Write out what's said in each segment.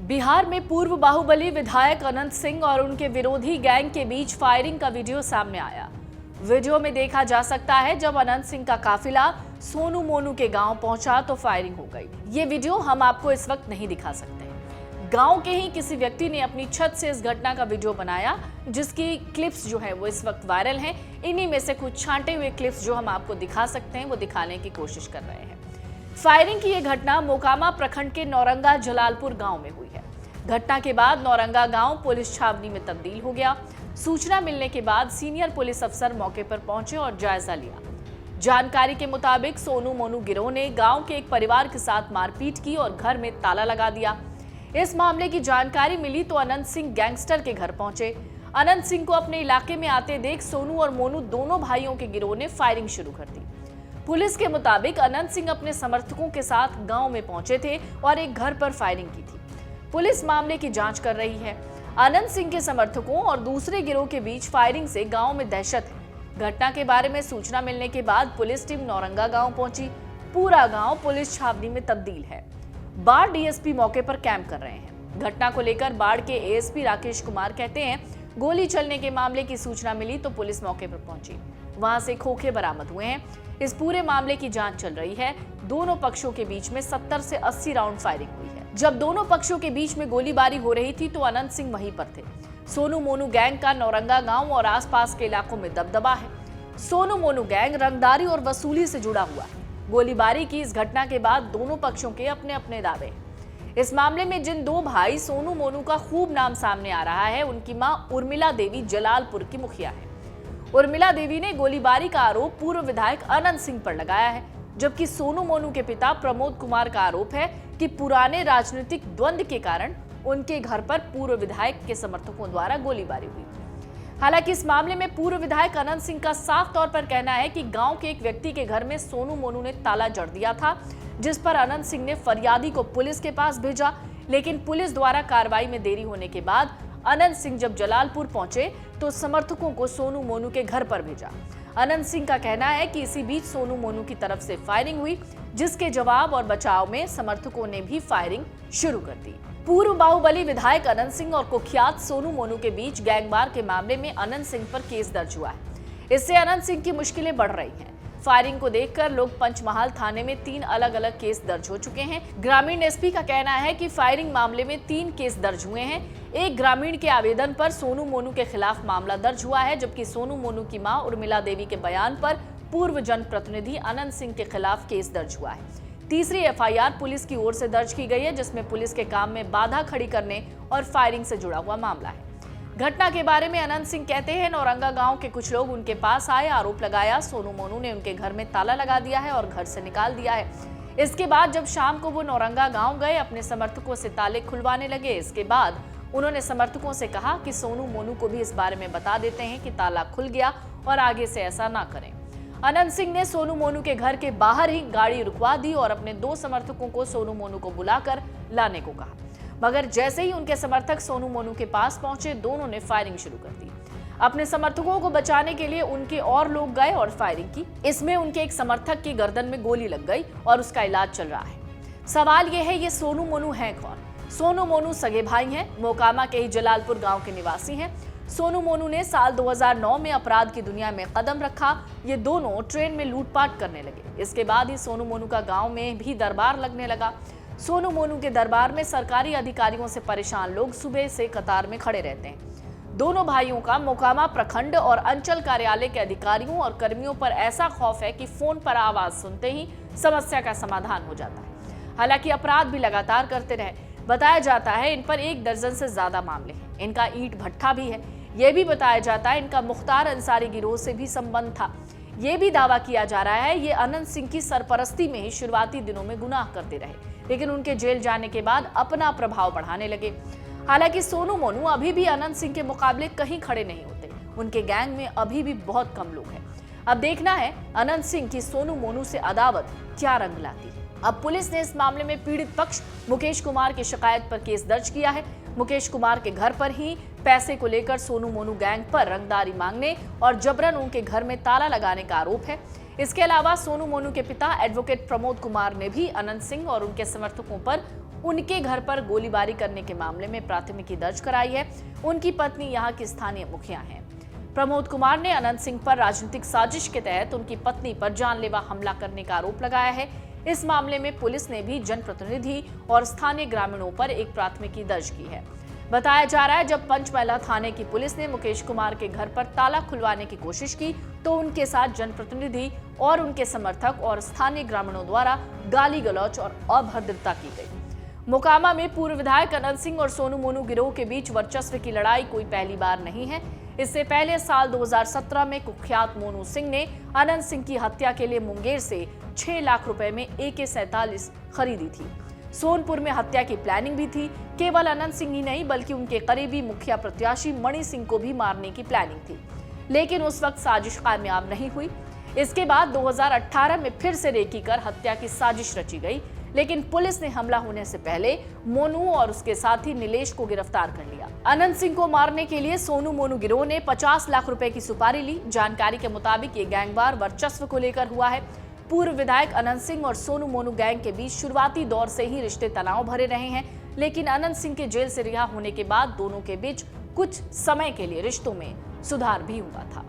बिहार में पूर्व बाहुबली विधायक अनंत सिंह और उनके विरोधी गैंग के बीच फायरिंग का वीडियो सामने आया। वीडियो में देखा जा सकता है जब अनंत सिंह का काफिला सोनू मोनू के गांव पहुंचा तो फायरिंग हो गई। ये वीडियो हम आपको इस वक्त नहीं दिखा सकते। गांव के ही किसी व्यक्ति ने अपनी छत से इस घटना का वीडियो बनाया, जिसकी क्लिप्स जो है वो इस वक्त वायरल हैं। इन्हीं में से कुछ छांटे हुए क्लिप्स जो हम आपको दिखा सकते हैं वो दिखाने की कोशिश कर रहे हैं। फायरिंग की यह घटना मोकामा प्रखंड के नौरंगा जलालपुर गांव में हुई है। घटना के बाद नौरंगा गांव पुलिस छावनी में तब्दील हो गया। सूचना मिलने के बाद सीनियर पुलिस अफसर मौके पर पहुंचे और जायजा लिया। जानकारी के मुताबिक सोनू मोनू गिरोह ने गांव के एक परिवार के साथ मारपीट की और घर में ताला लगा दिया। इस मामले की जानकारी मिली तो अनंत सिंह गैंगस्टर के घर पहुंचे। अनंत सिंह को अपने इलाके में आते देख सोनू और मोनू दोनों भाइयों के गिरोह ने फायरिंग शुरू कर दी। पुलिस के मुताबिक अनंत सिंह अपने समर्थकों के साथ गांव में पहुंचे थे और एक घर पर फायरिंग की थी। पुलिस मामले की जांच कर रही है। अनंत सिंह के समर्थकों और दूसरे गिरोह के बीच फायरिंग से गांव में दहशत है। घटना के बारे में सूचना मिलने के बाद पुलिस टीम नौरंगा गांव पहुंची। पूरा गांव पुलिस छावनी में तब्दील है। बाढ़ डीएसपी मौके पर कैंप कर रहे हैं। घटना को लेकर बाढ़ के एएसपी राकेश कुमार कहते हैं, गोली चलने के मामले की सूचना मिली तो पुलिस मौके पर पहुंची। वहां से खोखे बरामद हुए हैं। इस पूरे मामले की जांच चल रही है। दोनों पक्षों के बीच में 70 से 80 राउंड फायरिंग हुई है। जब दोनों पक्षों के बीच में गोलीबारी हो रही थी तो अनंत सिंह वहीं पर थे। सोनू मोनू गैंग का नौरंगा गांव और आसपास के इलाकों में दबदबा है। सोनू मोनू गैंग रंगदारी और वसूली से जुड़ा हुआ है। गोलीबारी की इस घटना के बाद दोनों पक्षों के अपने अपने दावे। इस मामले में जिन दो भाई सोनू मोनू का खूब नाम सामने आ रहा है, उनकी मां उर्मिला देवी जलालपुर की मुखिया है। उर्मिला देवी ने गोलीबारी का आरोप पूर्व विधायक अनंत सिंह पर लगाया है, जबकि सोनू मोनू के पिता प्रमोद कुमार का आरोप है कि पुराने राजनीतिक द्वंद्व के कारण उनके घर पर पूर्व विधायक के समर्थकों द्वारा गोलीबारी हुई। हालांकि इस मामले में पूर्व विधायक अनंत सिंह का साफ तौर पर कहना है कि गांव के एक व्यक्ति के घर में सोनू मोनू ने ताला जड़ दिया था, जिस पर अनंत सिंह ने फरियादी को पुलिस के पास भेजा। लेकिन पुलिस द्वारा कार्रवाई में देरी होने के बाद अनंत सिंह जब जलालपुर पहुंचे तो समर्थकों को सोनू मोनू के घर पर भेजा। अनंत सिंह का कहना है कि इसी बीच सोनू मोनू की तरफ से फायरिंग हुई, जिसके जवाब और बचाव में समर्थकों ने भी फायरिंग शुरू कर दी। पूर्व बाहुबली विधायक अनंत सिंह और कुख्यात सोनू मोनू के बीच गैंगवार के मामले में अनंत सिंह पर केस दर्ज हुआ है। इससे अनंत सिंह की मुश्किलें बढ़ रही हैं। फायरिंग को देखकर लोग पंचमहाल थाने में 3 अलग अलग केस दर्ज हो चुके हैं। ग्रामीण एसपी का कहना है कि फायरिंग मामले में 3 केस दर्ज हुए हैं। एक ग्रामीण के आवेदन पर सोनू मोनू के खिलाफ मामला दर्ज हुआ है, जबकि सोनू मोनू की मां उर्मिला देवी के बयान पर पूर्व जनप्रतिनिधि अनंत सिंह के खिलाफ केस दर्ज हुआ है। तीसरी एफआईआर पुलिस की ओर से दर्ज की गई है, जिसमें पुलिस के काम में बाधा खड़ी करने और फायरिंग से जुड़ा हुआ मामला है। घटना के बारे में अनंत सिंह कहते हैं, नौरंगा गांव के कुछ लोग उनके पास आए, आरोप लगाया सोनू मोनू ने उनके घर में ताला लगा दिया है और घर से निकाल दिया है। इसके बाद जब शाम को वो नौरंगा गांव गए, अपने समर्थकों से ताले खुलवाने लगे। इसके बाद उन्होंने समर्थकों से कहा कि सोनू मोनू को भी इस बारे में बता देते हैं कि ताला खुल गया और आगे से ऐसा ना करें। अनंत सिंह ने सोनू मोनू के घर के बाहर ही गाड़ी रुकवा दी और अपने 2 समर्थकों को सोनू मोनू को बुलाकर लाने को कहा, मगर जैसे ही उनके समर्थक सोनू मोनू के पास पहुंचे, दोनों ने फायरिंग शुरू कर दी। अपने समर्थकों को बचाने के लिए उनके और लोग गए और फायरिंग की। इसमें उनके एक समर्थक की गर्दन में गोली लग गई और उसका इलाज चल रहा है। सवाल यह है, ये सोनू मोनू है कौन? सोनू मोनू सगे भाई हैं, मोकामा के ही जलालपुर गांव के निवासी हैं। सोनू मोनू ने साल 2009 में अपराध की दुनिया में कदम रखा। ये दोनों ट्रेन में लूटपाट करने लगे। इसके बाद ही सोनू मोनू का गांव में भी दरबार लगने लगा। सोनू मोनू के दरबार में सरकारी अधिकारियों से परेशान लोग सुबह से कतार में खड़े रहते हैं। दोनों भाइयों का मोकामा प्रखंड और अंचल कार्यालय के अधिकारियों और कर्मियों पर ऐसा खौफ है कि फोन पर आवाज सुनते ही समस्या का समाधान हो जाता है। हालांकि अपराध भी लगातार करते रहे। बताया जाता है इन पर 1 दर्जन से ज्यादा मामले हैं। इनका ईंट भट्ठा भी है। यह भी बताया जाता है इनका मुख्तार अंसारी गिरोह से भी संबंध था। यह भी दावा किया जा रहा है ये अनंत सिंह की सरपरस्ती में ही शुरुआती दिनों में गुनाह करते रहे, लेकिन उनके जेल जाने के बाद अपना प्रभाव बढ़ाने लगे। हालांकि सोनू मोनू अभी भी अनंत सिंह के मुकाबले कहीं खड़े नहीं होते। उनके गैंग में अभी भी बहुत कम लोग हैं। अब देखना है अनंत सिंह की सोनू मोनू से अदावत क्या रंग लाती है। अब पुलिस ने इस मामले में पीड़ित पक्ष मुकेश कुमार की शिकायत पर केस दर्ज किया है। मुकेश कुमार के घर पर ही पैसे को लेकर सोनू मोनू गैंग पर रंगदारी मांगने और जबरन उनके घर में ताला लगाने का आरोप है। इसके अलावा सोनू मोनू के पिता एडवोकेट प्रमोद कुमार ने भी अनंत सिंह और उनके समर्थकों पर उनके घर पर गोलीबारी करने के मामले में प्राथमिकी दर्ज कराई है। उनकी पत्नी यहाँ की स्थानीय मुखिया हैं। प्रमोद कुमार ने अनंत सिंह पर राजनीतिक साजिश के तहत उनकी पत्नी पर जानलेवा हमला करने का आरोप लगाया है। इस मामले में पुलिस ने भी जनप्रतिनिधि और स्थानीय ग्रामीणों पर एक प्राथमिकी दर्ज की है। बताया जा रहा है, जब पंचमैला थाने की पुलिस ने मुकेश कुमार के घर पर ताला खुलवाने की कोशिश की तो उनके साथ जनप्रतिनिधि और उनके समर्थक और स्थानीय ग्रामीणों द्वारा गाली गलौज और अभद्रता की गई। मोकामा में पूर्व विधायक अनंत सिंह और सोनू मोनू गिरोह के बीच वर्चस्व की लड़ाई कोई पहली बार नहीं है। इससे पहले साल 2017 में कुख्यात मोनू सिंह ने अनंत सिंह की हत्या के लिए मुंगेर से 6 लाख रुपए में AK-47 खरीदी थी। सोनपुर में हत्या की प्लानिंग भी थी। केवल अनंत सिंह ही नहीं बल्कि उनके करीबी मुखिया प्रत्याशी मणि सिंह को भी मारने की प्लानिंग थी, लेकिन उस वक्त साजिश कामयाब नहीं हुई। इसके बाद 2018 में फिर से रेकी कर हत्या की साजिश रची गई, लेकिन पुलिस ने हमला होने से पहले मोनू और उसके साथी नीलेश को गिरफ्तार कर लिया। अनंत सिंह को मारने के लिए सोनू मोनू गिरोह ने 50 लाख रुपए की सुपारी ली। जानकारी के मुताबिक ये गैंगवार वर्चस्व को लेकर हुआ है। पूर्व विधायक अनंत सिंह और सोनू मोनू गैंग के बीच शुरुआती दौर से ही रिश्ते तनाव भरे रहे हैं, लेकिन अनंत सिंह के जेल से रिहा होने के बाद दोनों के बीच कुछ समय के लिए रिश्तों में सुधार भी हुआ था।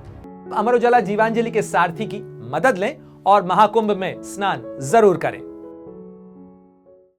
अमर उजाला जीवांजलि के सारथी की मदद लें और महाकुंभ में स्नान जरूर करें।